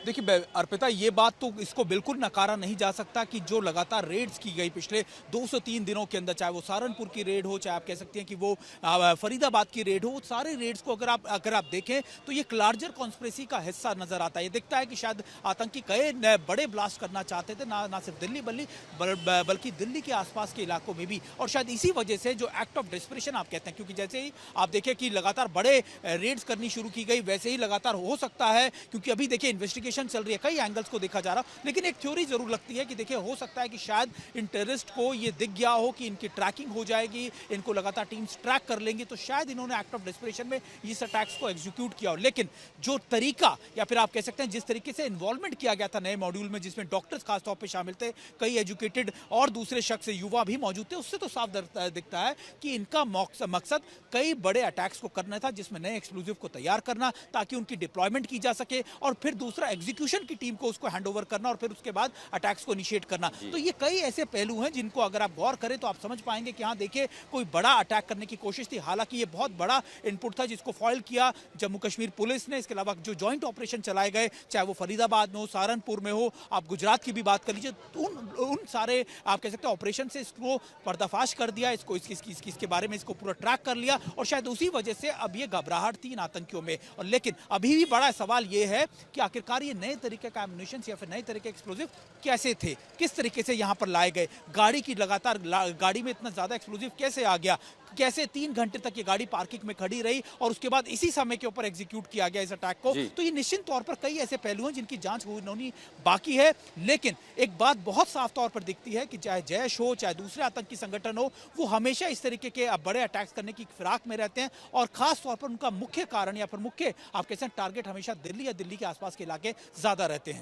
देखिए अर्पिता, ये बात तो इसको बिल्कुल नकारा नहीं जा सकता कि जो लगातार रेड्स की गई पिछले 203 दिनों के अंदर, चाहे वो सहारनपुर की रेड हो, चाहे आप कह सकते हैं कि वो फरीदाबाद की रेड हो, सारे रेड्स को अगर आप देखें तो ये एक लार्जर कॉन्स्पिरेसी का हिस्सा नजर आता है। ये दिखता है कि शायद आतंकी कई बड़े ब्लास्ट करना चाहते थे, ना सिर्फ दिल्ली बल्कि दिल्ली के आसपास के इलाकों में भी, और शायद इसी वजह से जो एक्ट ऑफ डेस्परेशन आप कहते हैं, क्योंकि जैसे ही आप देखें कि लगातार बड़े रेड्स करनी शुरू की गई, वैसे ही लगातार हो सकता है, क्योंकि अभी देखिए इन्वेस्टिगेशन चल रही है, कई एंगल्स को देखा जा रहा, लेकिन एक थ्योरी जरूर लगती है कि देखिए हो सकता है कि शायद इन टेररिस्ट को ये दिख गया हो कि इनकी ट्रैकिंग हो जाएगी, इनको लगातार टीम्स ट्रैक कर लेंगी, तो शायद इन्होंने एक्ट ऑफ डेस्परेशन में इस अटैक्स को एग्जीक्यूट किया हो। लेकिन जो तरीका, या फिर आप कह सकते हैं जिस तरीके से इन्वॉल्वमेंट किया गया था नए मॉड्यूल में, जिसमें डॉक्टर्स खासतौर पर शामिल थे, कई एजुकेटेड और दूसरे शख्स युवा भी मौजूद थे, उससे तो साफ दिखता है कि इनका मकसद कई बड़े अटैक्स को करना था, जिसमें नए एक्सप्लोजिव को तैयार करना ताकि उनकी डिप्लॉयमेंट की जा सके, और फिर दूसरा एग्जीक्यूशन की टीम को उसको हैंडओवर करना, और फिर उसके बाद अटैक्स को इनिशिएट करना। तो ये कई ऐसे पहलू हैं जिनको अगर आप गौर करें तो आप समझ पाएंगे कि हाँ देखिए, कोई बड़ा अटैक करने की कोशिश थी। हालांकि ये बहुत बड़ा इनपुट था जिसको फॉइल किया जम्मू कश्मीर पुलिस ने। इसके अलावा जो जॉइंट ऑपरेशन चलाए गए, चाहे वो फरीदाबाद में हो, सहारनपुर में हो, आप गुजरात की भी बात कर लीजिए, तो उन सारे आप कह सकते हैं ऑपरेशन से इसको पर्दाफाश कर दिया, इसके बारे में इसको पूरा ट्रैक कर लिया, और शायद उसी वजह से अब ये घबराहट थी इन आतंकियों में। और लेकिन अभी भी बड़ा सवाल ये है कि आखिरकार ये नए तरीके का एम्युनिशन या फिर नए तरीके एक्सप्लोजिव कैसे थे, किस तरीके से यहां पर लाए गए, गाड़ी में इतना ज्यादा एक्सप्लोजिव कैसे आ गया, कैसे 3 घंटे तक ये गाड़ी पार्किंग में खड़ी रही और उसके बाद इसी समय के ऊपर एग्जीक्यूट किया गया इस अटैक को। तो ये निश्चित तौर पर कई ऐसे पहलू हैं जिनकी जांच होनी बाकी है। लेकिन एक बात बहुत साफ तौर पर दिखती है कि चाहे जैश हो, चाहे दूसरे आतंकी संगठन हो, वो हमेशा इस तरीके के बड़े अटैक्स करने की फिराक में रहते हैं, और खास तौर पर उनका मुख्य कारण या फिर मुख्य आप कह सकते हैं टारगेट हमेशा दिल्ली या दिल्ली के आसपास के इलाके ज्यादा रहते हैं।